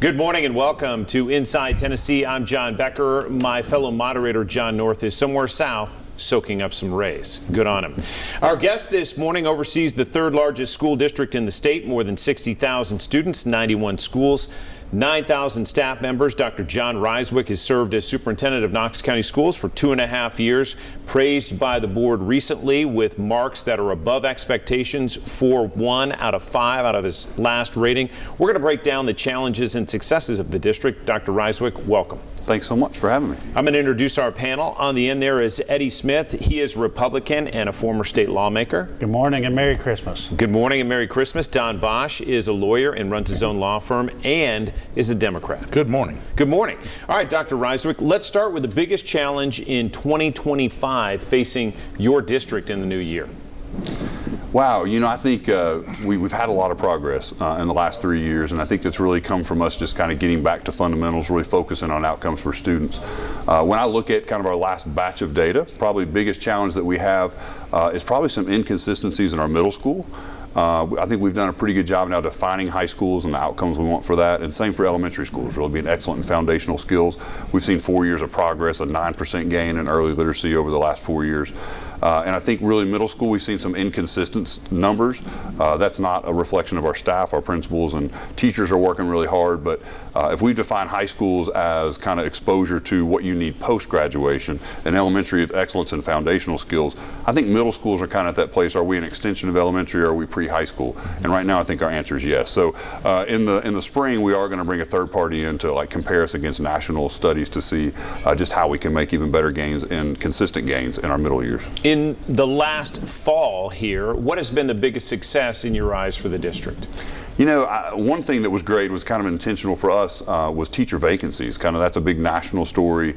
Good morning and welcome to Inside Tennessee. I'm John Becker. My fellow moderator, John North, is somewhere south soaking up some rays. Good on him. Our guest this morning oversees the third largest school district in the state, more than 60,000 students, 91 schools, 9,000 staff members. Dr. Jon Rysewyk has served as superintendent of Knox County Schools for 2.5 years, praised by the board recently with marks that are above expectations, 1 out of 5 out of his last rating. We're going to break down the challenges and successes of the district. Dr. Rysewyk, welcome. Thanks so much for having me. I'm going to introduce our panel. On the end there is Eddie Smith. He is Republican and a former state lawmaker. Good morning and Merry Christmas. Good morning and Merry Christmas. Don Bosch is a lawyer and runs his own law firm and is a Democrat. Good morning. Good morning. All right, Dr. Rysewyk, let's start with the biggest challenge in 2025 facing your district in the new year. Wow, I think we've had a lot of progress in the last 3 years, and I think that's really come from us just kind of getting back to fundamentals, really focusing on outcomes for students. When I look at kind of our last batch of data, probably the biggest challenge that we have is probably some inconsistencies in our middle school. I think we've done a pretty good job now defining high schools and the outcomes we want for that, and same for elementary schools, really being excellent in foundational skills. We've seen 4 years of progress, a 9% gain in early literacy over the last 4 years. And I think really middle school, we've seen some inconsistent numbers. That's not a reflection of our staff. Our principals and teachers are working really hard, but if we define high schools as kind of exposure to what you need post-graduation, and elementary is excellence in foundational skills, I think middle schools are kind of at that place. Are we an extension of elementary, or are we pre-high school? And right now I think our answer is yes. So in the spring, we are going to bring a third party in to compare us against national studies to see just how we can make even better gains and consistent gains in our middle years. In the last fall here, what has been the biggest success in your eyes for the district? One thing that was great, was kind of intentional for us, was teacher vacancies. That's a big national story.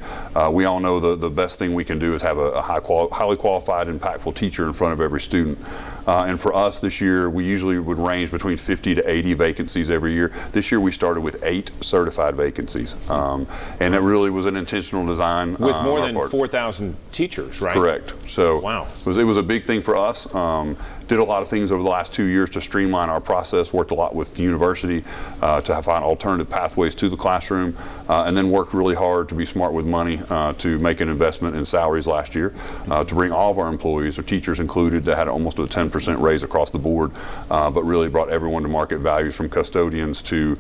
We all know the best thing we can do is have a highly qualified, impactful teacher in front of every student. And for us this year, we usually would range between 50 to 80 vacancies every year. This year we started with 8 certified vacancies. And it really was an intentional design. With more than 4,000 teachers, right? Correct. So wow. It was a big thing for us. Did a lot of things over the last 2 years to streamline our process, worked a lot with the university to find alternative pathways to the classroom, and then worked really hard to be smart with money to make an investment in salaries last year to bring all of our employees, or teachers included, that had almost a 10% raise across the board, but really brought everyone to market values, from custodians to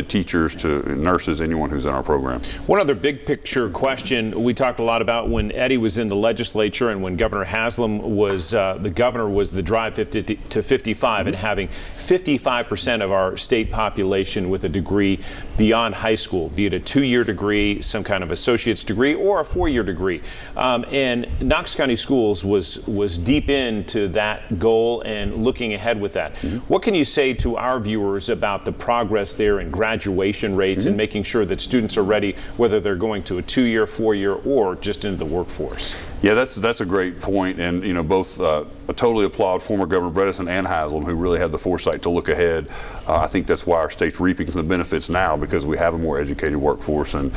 teachers to nurses, anyone who's in our program. One other big picture question we talked a lot about when Eddie was in the legislature and when Governor Haslam was the governor, was the drive 50 to 55 and having 55% of our state population with a degree beyond high school, be it a 2-year degree, some kind of associate's degree, or a 4-year degree. And Knox County Schools was deep into that goal and looking ahead with that. What can you say to our viewers about the progress there in graduation rates and making sure that students are ready, whether they're going to a 2-year, 4-year, or just into the workforce? Yeah, that's a great point, and both I totally applaud former Governor Bredesen and Haslam, who really had the foresight to look ahead. I think that's why our state's reaping the benefits now, because we have a more educated workforce, and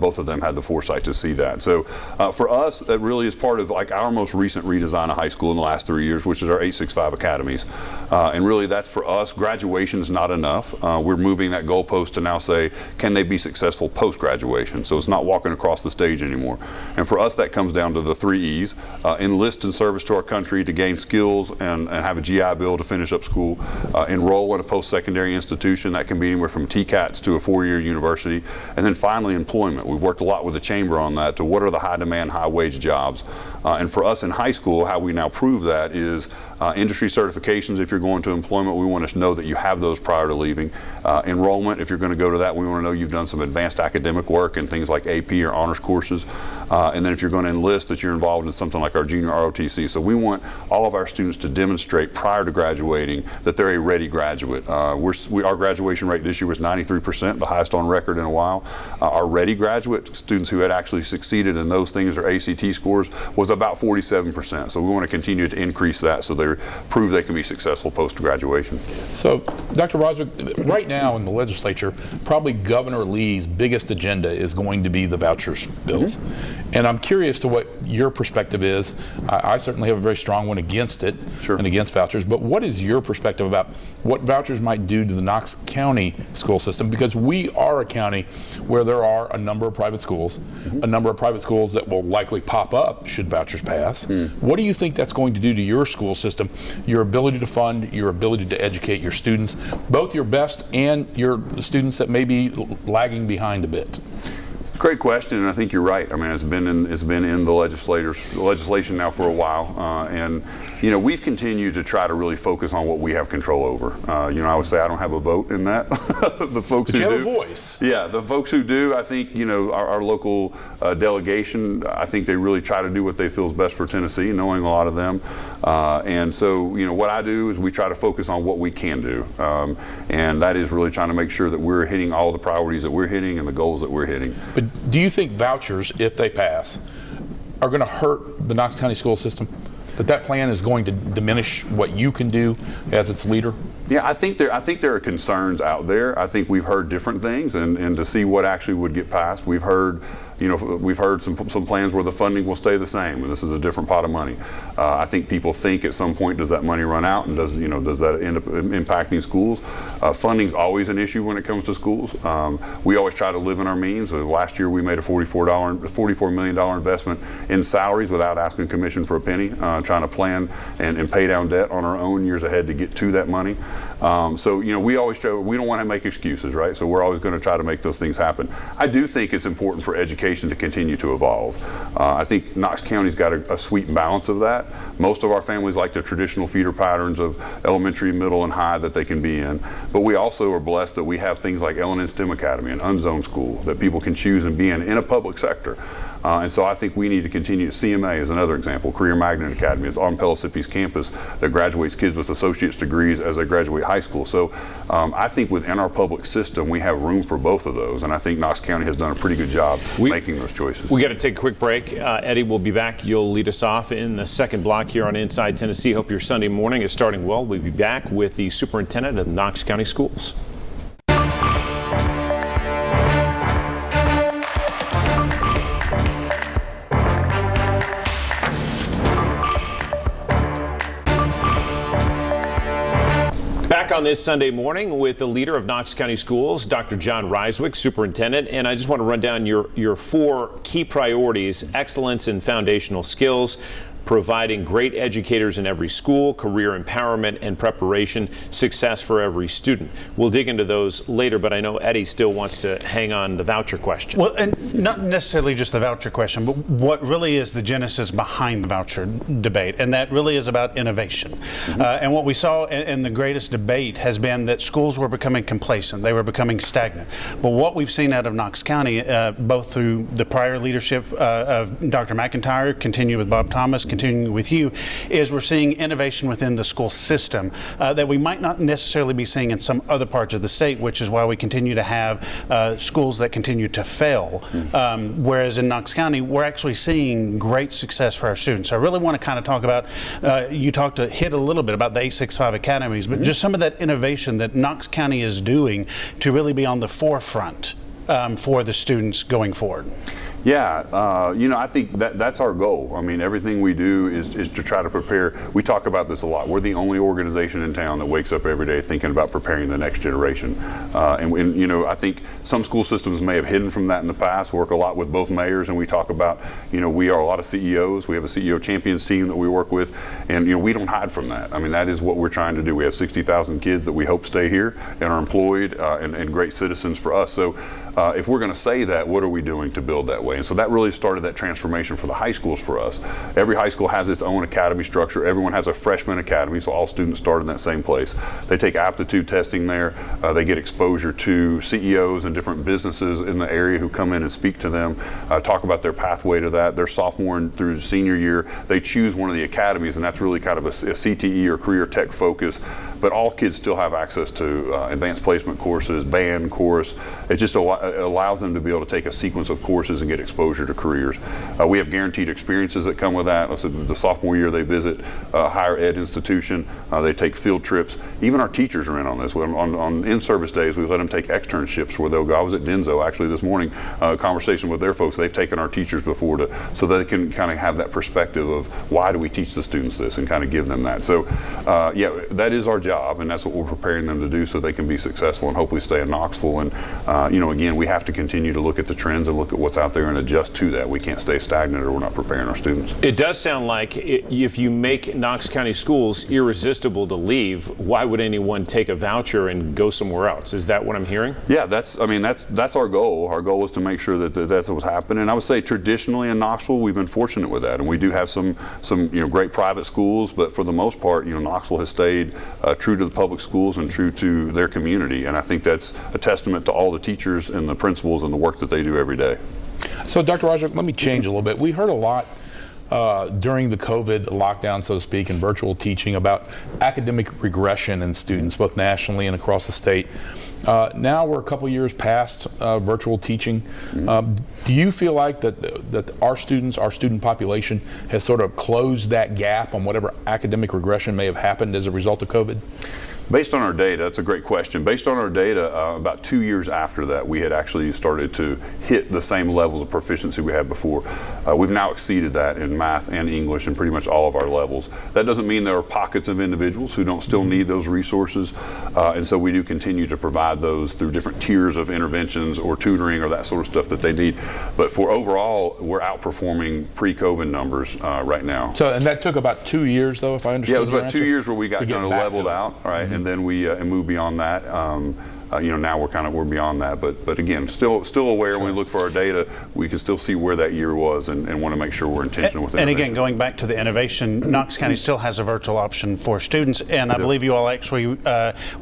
both of them had the foresight to see that. So for us, that really is part of our most recent redesign of high school in the last 3 years, which is our 865 academies. And really, that's for us. Graduation is not enough. We're moving that goalpost to now say, can they be successful post-graduation? So it's not walking across the stage anymore. And for us, that comes down to the 3 E's: enlist in service to our country to gain skills and have a GI Bill to finish up school, enroll in a post-secondary institution, that can be anywhere from TCATs to a 4-year university, and then finally employment. We've worked a lot with the chamber on that, to what are the high-demand, high-wage jobs. And for us in high school, how we now prove that is industry certifications. If you're going to employment, we want to know that you have those prior to leaving. Enrollment, if you're going to go to that, we want to know you've done some advanced academic work and things like AP or honors courses. And then if you're going to enlist, that you're involved in something like our junior ROTC. So we want all of our students to demonstrate prior to graduating that they're a ready graduate. Our graduation rate this year was 93%, the highest on record in a while. Our ready graduate, students who had actually succeeded in those things, or ACT scores, was about 47%. So we want to continue to increase that so they prove they can be successful post-graduation. So, Dr. Rysewyk, right now in the legislature, probably Governor Lee's biggest agenda is going to be the vouchers bills. And I'm curious to what your perspective is. I certainly have a very strong one against it and against vouchers, but what is your perspective about what vouchers might do to the Knox County school system? Because we are a county where there are a number of private schools, a number of private schools that will likely pop up should vouchers pass. What do you think that's going to do to your school system, your ability to fund, your ability to educate your students, both your best and your students that may be lagging behind a bit? Great question, and I think you're right. I mean, it's been in the legislation now for a while, and we've continued to try to really focus on what we have control over. I would say I don't have a vote in that. The folks but who you have do, a voice. Yeah, the folks who do, I think our local delegation. I think they really try to do what they feel is best for Tennessee, knowing a lot of them, and so what I do is we try to focus on what we can do, and that is really trying to make sure that we're hitting all the priorities that we're hitting and the goals that we're hitting. But do you think vouchers, if they pass, are going to hurt the Knox County school system? That plan is going to diminish what you can do as its leader? Yeah, I think there are concerns out there. I think we've heard different things, and to see what actually would get passed, we've heard some plans where the funding will stay the same, and this is a different pot of money. I think people think at some point, does that money run out, and does that end up impacting schools? Funding's always an issue when it comes to schools. We always try to live in our means. Last year we made a $44 million investment in salaries without asking commission for a penny, trying to plan and pay down debt on our own years ahead to get to that money. So we always try, we don't want to make excuses, right? So we're always going to try to make those things happen. I do think it's important for education to continue to evolve. I think Knox County's got a sweet balance of that. Most of our families like the traditional feeder patterns of elementary, middle, and high that they can be in. But we also are blessed that we have things like L&N STEM Academy, an unzoned school that people can choose and be in a public sector. And so I think we need to continue. CMA is another example. Career Magnet Academy is on Pellissippi's campus that graduates kids with associate's degrees as they graduate high school. So I think within our public system, we have room for both of those. And I think Knox County has done a pretty good job making those choices. We got to take a quick break. Eddie will be back. You'll lead us off in the second block here on Inside Tennessee. Hope your Sunday morning is starting well. We'll be back with the superintendent of Knox County Schools. On this Sunday morning with the leader of Knox County Schools, Dr. Jon Rysewyk, superintendent, and I just want to run down your 4 key priorities: excellence in foundational skills, providing great educators in every school, career empowerment and preparation, success for every student. We'll dig into those later, but I know Eddie still wants to hang on the voucher question. Well, and not necessarily just the voucher question, but what really is the genesis behind the voucher debate, and that really is about innovation. And what we saw in the greatest debate has been that schools were becoming complacent, they were becoming stagnant. But what we've seen out of Knox County, both through the prior leadership of Dr. McIntyre, continue with Bob Thomas, continuing with you, is we're seeing innovation within the school system that we might not necessarily be seeing in some other parts of the state, which is why we continue to have schools that continue to fail. Whereas in Knox County, we're actually seeing great success for our students. So I really want to kind of talk about, hit a little bit about the 865 academies, but just some of that innovation that Knox County is doing to really be on the forefront for the students going forward. Yeah, I think that's our goal. I mean, everything we do is to try to prepare. We talk about this a lot. We're the only organization in town that wakes up every day thinking about preparing the next generation. And I think some school systems may have hidden from that in the past. We work a lot with both mayors, and we talk about, we are a lot of CEOs. We have a CEO champions team that we work with, and we don't hide from that. I mean, that is what we're trying to do. We have 60,000 kids that we hope stay here and are employed and great citizens for us. So if we're going to say that, what are we doing to build that way? And so that really started that transformation for the high schools for us. Every high school has its own academy structure. Everyone has a freshman academy, so all students start in that same place. They take aptitude testing there. They get exposure to CEOs and different businesses in the area who come in and speak to them, talk about their pathway to that. Their sophomore and through senior year, they choose one of the academies, and that's really kind of a CTE or career tech focus. but all kids still have access to advanced placement courses, band, chorus. It just allows them to be able to take a sequence of courses and get exposure to careers. We have guaranteed experiences that come with that. The sophomore year they visit a higher ed institution, they take field trips. Even our teachers are in on this. On in-service days, we let them take externships where they'll go. I was at Denso actually this morning, conversation with their folks. They've taken our teachers before so they can kind of have that perspective of why do we teach the students this and kind of give them that. So yeah, that is our job, and that's what we're preparing them to do so they can be successful and hopefully stay in Knoxville. And again, we have to continue to look at the trends and look at what's out there and adjust to that. We can't stay stagnant or we're not preparing our students. It does sound like if you make Knox County schools irresistible to leave, why would anyone take a voucher and go somewhere else? Is that what I'm hearing? Yeah, that's our goal. Our goal is to make sure that that's what's happening. And I would say traditionally in Knoxville, we've been fortunate with that, and we do have some great private schools, but for the most part, Knoxville has stayed true to the public schools and true to their community, and I think that's a testament to all the teachers and the principals and the work that they do every day. So, Dr. Rysewyk, let me change a little bit. We heard a lot during the COVID lockdown, so to speak, and virtual teaching about academic regression in students, both nationally and across the state. Now we're a couple years past virtual teaching. Do you feel like that our students, our student population, has sort of closed that gap on whatever academic regression may have happened as a result of COVID? Based on our data, that's a great question. Based on our data, about 2 years after that, we had actually started to hit the same levels of proficiency we had before. We've now exceeded that in math and English in pretty much all of our levels. That doesn't mean there are pockets of individuals who don't still need those resources, and so we do continue to provide those through different tiers of interventions or tutoring or that sort of stuff that they need. But for overall, we're outperforming pre-COVID numbers right now. So, and that took about 2 years, though, if I understand. Yeah, it was about 2 years where we got kind of leveled out, right? Mm-hmm. And then we moved beyond that. Now we're beyond that, but again, still aware. When we look for our data, we can still see where that year was, and want to make sure we're intentional with it. And again, going back to the innovation, Knox County still has a virtual option for students, and I believe you all actually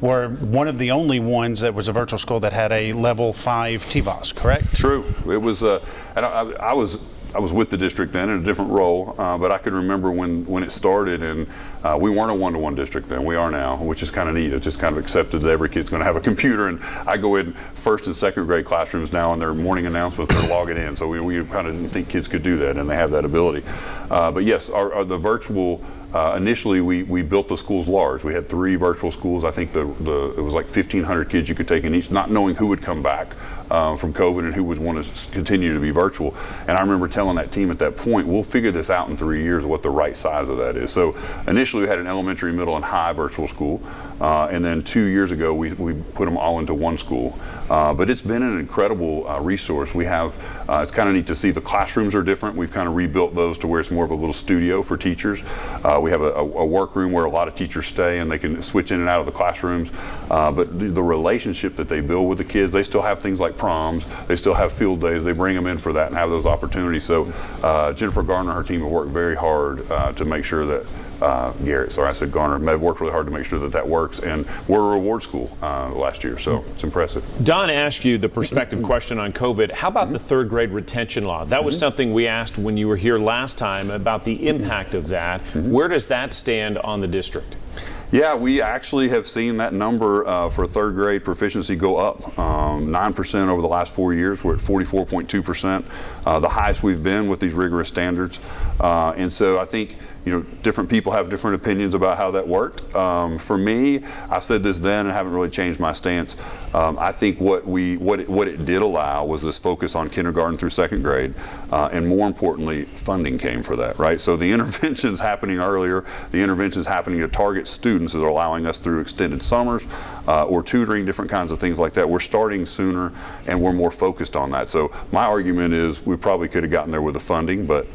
were one of the only ones that was a virtual school that had a level 5 TVOS, correct? True. It was, and I was with the district then in a different role, but I could remember when it started, and we weren't a one-to-one district then. We are now, which is kind of neat. It's just kind of accepted that every kid's going to have a computer, and I go in first and second grade classrooms now, and their morning announcements, they're logging in. So we kind of didn't think kids could do that, and they have that ability. But yes, the virtual. Initially, we built the schools large. We had 3 virtual schools. I think it was like 1,500 kids you could take in each, not knowing who would come back from COVID and who would want to continue to be virtual. And I remember telling that team at that point, we'll figure this out in 3 years what the right size of that is. So initially, we had an elementary, middle, and high virtual school. And then 2 years ago, we put them all into one school. But it's been an incredible resource. We have, it's kind of neat to see the classrooms are different. We've kind of rebuilt those to where it's more of a little studio for teachers. We have a workroom where a lot of teachers stay and they can switch in and out of the classrooms. But the relationship that they build with the kids, they still have things like proms, they still have field days, they bring them in for that and have those opportunities. So Jennifer Garner and her team have worked very hard to make sure that Garrett, sorry I said Garner, they've worked really hard to make sure that works, and we're a reward school last year, so it's impressive. Don asked you the perspective question on COVID. How about the third grade retention law? That was something we asked when you were here last time about the impact of that. Where does that stand on the district? Yeah, we actually have seen that number for third grade proficiency go up 9% over the last 4 years. We're at 44.2%, the highest we've been with these rigorous standards. And so I think different people have different opinions about how that worked. For me, I said this then and haven't really changed my stance. I think what it did allow was this focus on kindergarten through second grade, and more importantly, funding came for that, right? So the interventions happening earlier, the interventions happening to target students that are allowing us through extended summers or tutoring, different kinds of things like that. We're starting sooner and we're more focused on that. So my argument is we probably could have gotten there with the funding, but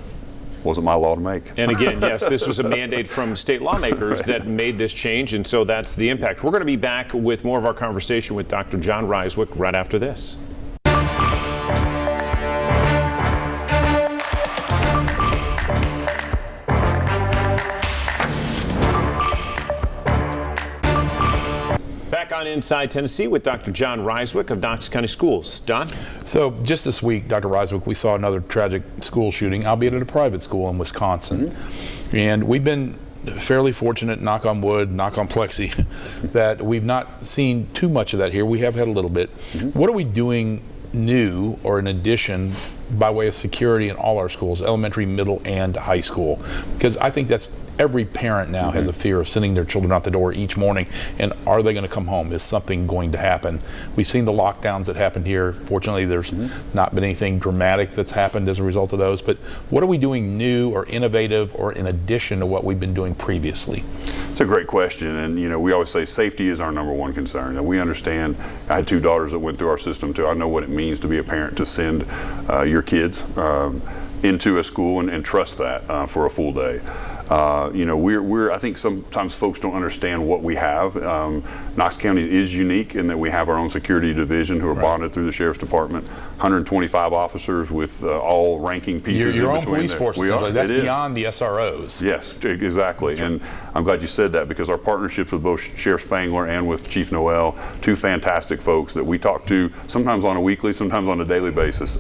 wasn't my law to make. And again, yes, this was a mandate from state lawmakers that made this change, and so that's the impact. We're going to be back with more of our conversation with Dr. Jon Rysewyk right after this. Back on Inside Tennessee with Dr. Jon Rysewyk of Knox County Schools. Don? So just this week, Dr. Rysewyk, we saw another tragic school shooting, albeit at a private school in Wisconsin. And we've been fairly fortunate, knock on wood, knock on plexi, that we've not seen too much of that here. We have had a little bit. What are we doing new or in addition by way of security in all our schools, elementary, middle, and high school? Because I think that's every parent now has a fear of sending their children out the door each morning, and are they going to come home? Is something going to happen? We've seen the lockdowns that happened here. Fortunately, there's not been anything dramatic that's happened as a result of those. But what are we doing new or innovative or in addition to what we've been doing previously? It's a great question, and we always say safety is our number one concern. And we understand. I had 2 daughters that went through our system too. I know what it means to be a parent, to send your kids into a school and trust that for a full day. I think sometimes folks don't understand what we have. Knox County is unique in that we have our own security division who are bonded through the Sheriff's Department, 125 officers with all ranking pieces your in own between police there. force, essentially. That's beyond the SROs. Yes, exactly. And I'm glad you said that, because our partnerships with both Sheriff Spangler and with Chief Noel, 2 fantastic folks that we talk to sometimes on a weekly, sometimes on a daily basis,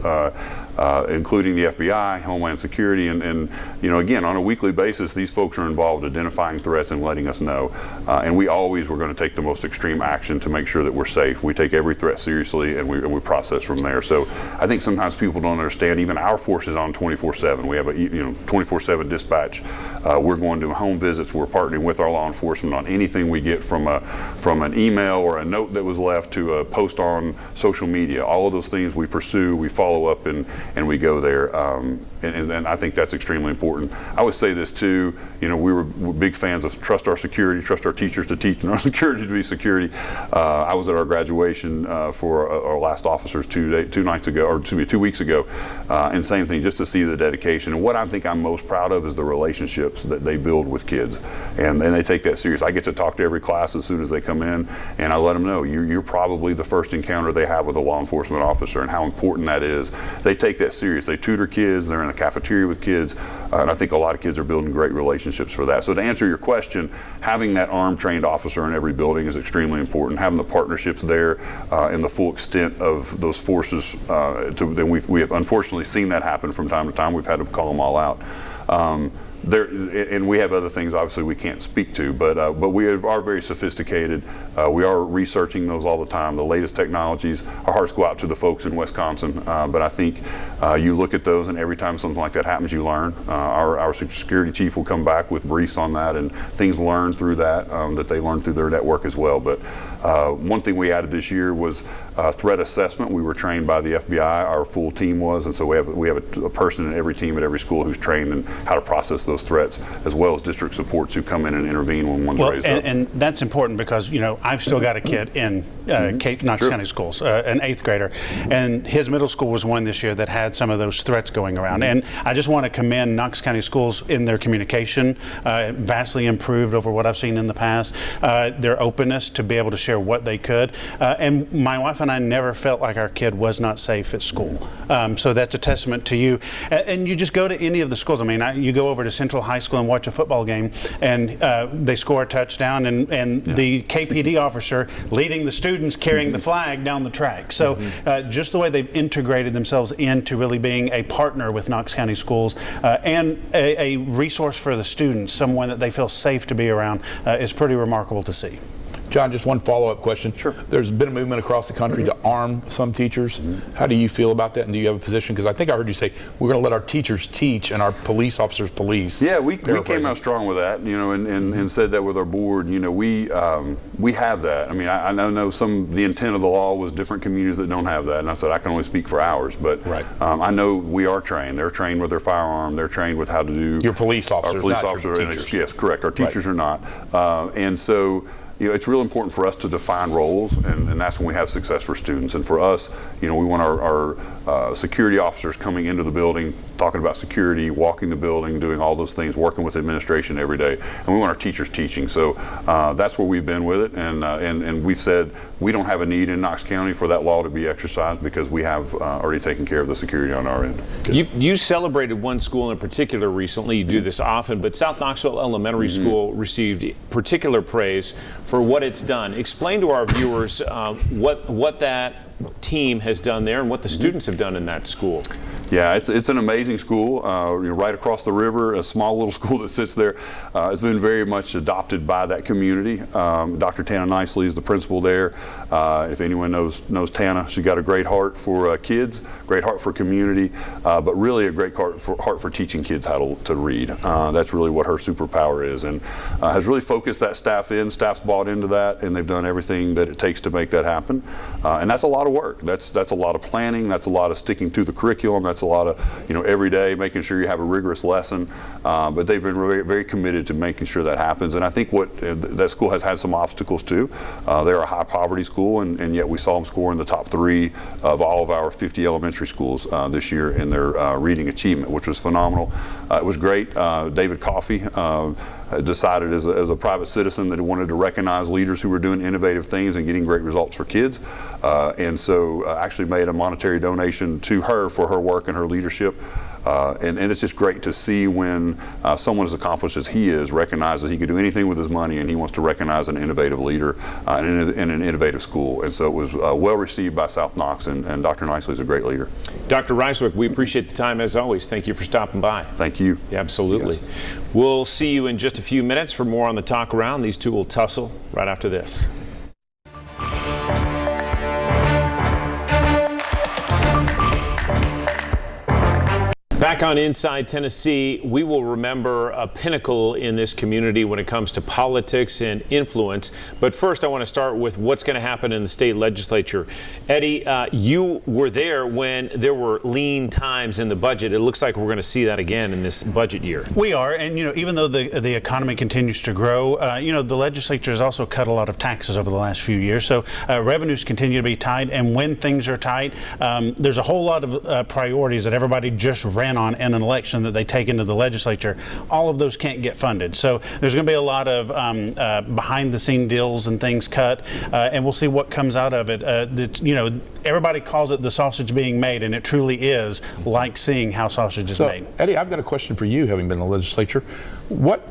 including the FBI, Homeland Security, and again, on a weekly basis, these folks are involved identifying threats and letting us know. And we always were going to take the most extreme action to make sure that we're safe. We take every threat seriously, and we process from there. So I think sometimes people don't understand. Even our force is on 24/7. We have a 24/7 dispatch. We're going to home visits. We're partnering with our law enforcement on anything we get from an email or a note that was left to a post on social media. All of those things we pursue, we follow up, and we go there. And I think that's extremely important. I would say this too. We're big fans of trust our security, trust our teachers to teach, and our security to be security. I was at our graduation for our last officers 2 weeks ago, and same thing, just to see the dedication. And what I think I'm most proud of is the relationships that they build with kids, and they take that serious. I get to talk to every class as soon as they come in, and I let them know you're probably the first encounter they have with a law enforcement officer, and how important that is. They take that serious. They tutor kids. They're in a cafeteria with kids, and I think a lot of kids are building great relationships for that. So to answer your question, having that armed trained officer in every building is extremely important. Having the partnerships there and the full extent of those forces, then we have unfortunately seen that happen from time to time. We've had to call them all out. And we have other things obviously we can't speak to, but we are very sophisticated. We are researching those all the time, the latest technologies. Our hearts go out to the folks in Wisconsin, but I think you look at those, and every time something like that happens, you learn. Our security chief will come back with briefs on that, and things learned through that they learned through their network as well. But one thing we added this year was threat assessment. We were trained by the FBI, our full team was, and so we have a person in every team at every school who's trained in how to process those threats, as well as district supports who come in and intervene when one's raised up. And that's important because I've still got a kid in Knox County schools, an 8th grader, and his middle school was one this year that had some of those threats going around. And I just want to commend Knox County schools in their communication, vastly improved over what I've seen in the past. Their openness to be able to share what they could, and my wife and I never felt like our kid was not safe at school. So that's a testament to you. And you just go to any of the schools. I mean, you go over to Central High School and watch a football game, and they score a touchdown, and the KPD officer leading the students carrying the flag down the track. So just the way they've integrated themselves into really being a partner with Knox County schools and a resource for the students, someone that they feel safe to be around, is pretty remarkable to see. John, just one follow-up question. Sure. There's been a movement across the country to arm some teachers. How do you feel about that, and do you have a position? Because I think I heard you say we're going to let our teachers teach and our police officers police. Yeah, we came out strong with that, and said that with our board. We have that. I mean, I know the intent of the law was different communities that don't have that, and I said I can only speak for ours, but I know we are trained. They're trained with their firearm. They're trained with how to do. Your police officers, our police not officers, your teachers. Yes, correct. Our teachers are not, and so. It's real important for us to define roles, and that's when we have success for students. And for us, we want our security officers coming into the building, talking about security, walking the building, doing all those things, working with administration every day. And we want our teachers teaching. So that's where we've been with it. And we've said we don't have a need in Knox County for that law to be exercised because we have already taken care of the security on our end. You celebrated one school in particular recently. You do this often, but South Knoxville Elementary School received particular praise for what it's done. Explain to our viewers what that team has done there and what the students have done in that school. Yeah, it's an amazing school, right across the river, a small little school that sits there. It's been very much adopted by that community. Dr. Tana Nicely is the principal there. If anyone knows Tana, she's got a great heart for kids, great heart for community, but really a great heart for teaching kids how to read. That's really what her superpower is, and has really focused that staff in. Staff's bought into that, and they've done everything that it takes to make that happen. And that's a lot of work. That's a lot of planning. That's a lot of sticking to the curriculum. That's a lot of every day making sure you have a rigorous lesson. But they've been very, very committed to making sure that happens. And I think that school has had some obstacles too. They're a high poverty school, and yet we saw them score in the top 3 of all of our 50 elementary schools this year in their reading achievement, which was phenomenal. It was great. David Coffey decided as a private citizen that he wanted to recognize leaders who were doing innovative things and getting great results for kids. And so actually made a monetary donation to her for her work and her leadership. And it's just great to see when someone as accomplished as he is recognizes he could do anything with his money, and he wants to recognize an innovative leader in an innovative school. And so it was well received by South Knox, and Dr. Nicely is a great leader. Dr. Rysewyk, we appreciate the time as always. Thank you for stopping by. Thank you. Yeah, absolutely. Yes. We'll see you in just a few minutes for more on the Talk Around. These two will tussle right after this. Back on Inside Tennessee, we will remember a pinnacle in this community when it comes to politics and influence. But first, I want to start with what's going to happen in the state legislature. Eddie, you were there when there were lean times in the budget. It looks like we're going to see that again in this budget year. We are, and even though the economy continues to grow, the legislature has also cut a lot of taxes over the last few years. So revenues continue to be tight, and when things are tight, there's a whole lot of priorities that everybody just ran on in an election that they take into the legislature. All of those can't get funded. So there's going to be a lot of behind-the-scene deals and things cut, and we'll see what comes out of it. Everybody calls it the sausage being made, and it truly is like seeing how sausage is made. Eddie, I've got a question for you, having been in the legislature. What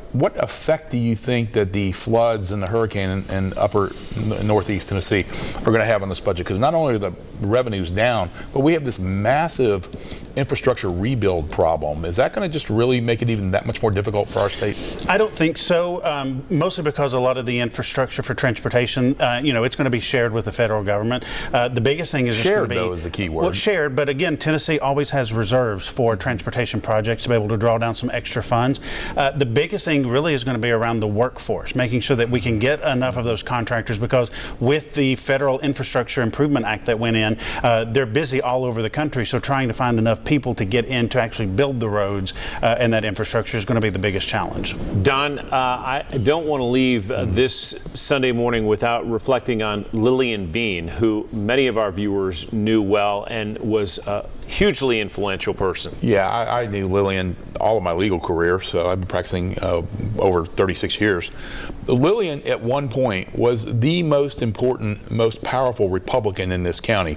effect do you think that the floods and the hurricane in upper northeast Tennessee are going to have on this budget? Because not only are the revenues down, but we have this massive infrastructure rebuild problem. Is that going to just really make it even that much more difficult for our state? I don't think so, mostly because a lot of the infrastructure for transportation, it's going to be shared with the federal government. The biggest thing is shared, though, is the key word. Well, shared, but again, Tennessee always has reserves for transportation projects to be able to draw down some extra funds. The biggest thing really is going to be around the workforce, making sure that we can get enough of those contractors, because with the Federal Infrastructure Improvement Act that went in, they're busy all over the country, so trying to find enough people to get in to actually build the roads and that infrastructure is going to be the biggest challenge. Don, I don't want to leave this Sunday morning without reflecting on Lillian Bean, who many of our viewers knew well and was a hugely influential person. Yeah, I knew Lillian all of my legal career, so I've been practicing over 36 years. Lillian, at one point, was the most important, most powerful Republican in this county.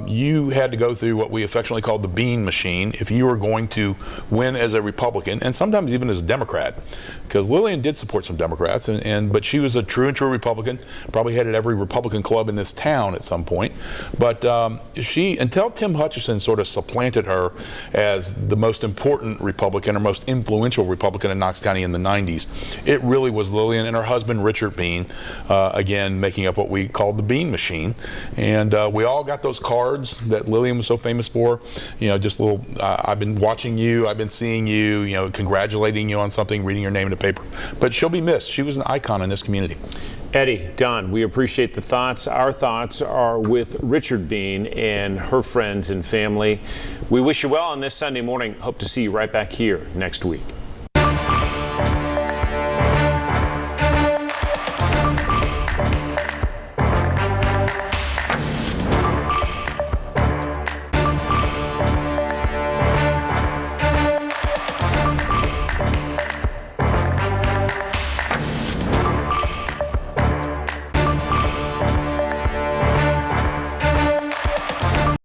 You had to go through what we affectionately called the Bean machine if you were going to win as a Republican, and sometimes even as a Democrat, because Lillian did support some Democrats, but she was a true and true Republican, probably headed every Republican club in this town at some point. But until Tim Hutchison sort of supplanted her as the most important Republican or most influential Republican in Knox County in the 90s, it really was Lillian and her husband Richard Bean, again making up what we called the Bean machine. And we all got those cards that Lillian was so famous for, just a little I've been watching you, I've been seeing you, congratulating you on something, reading your name in the paper. But she'll be missed. She was an icon in this community. Eddie, Don, we appreciate the thoughts. Our thoughts are with Richard Bean and her friends and family. We wish you well on this Sunday morning. Hope to see you right back here next week.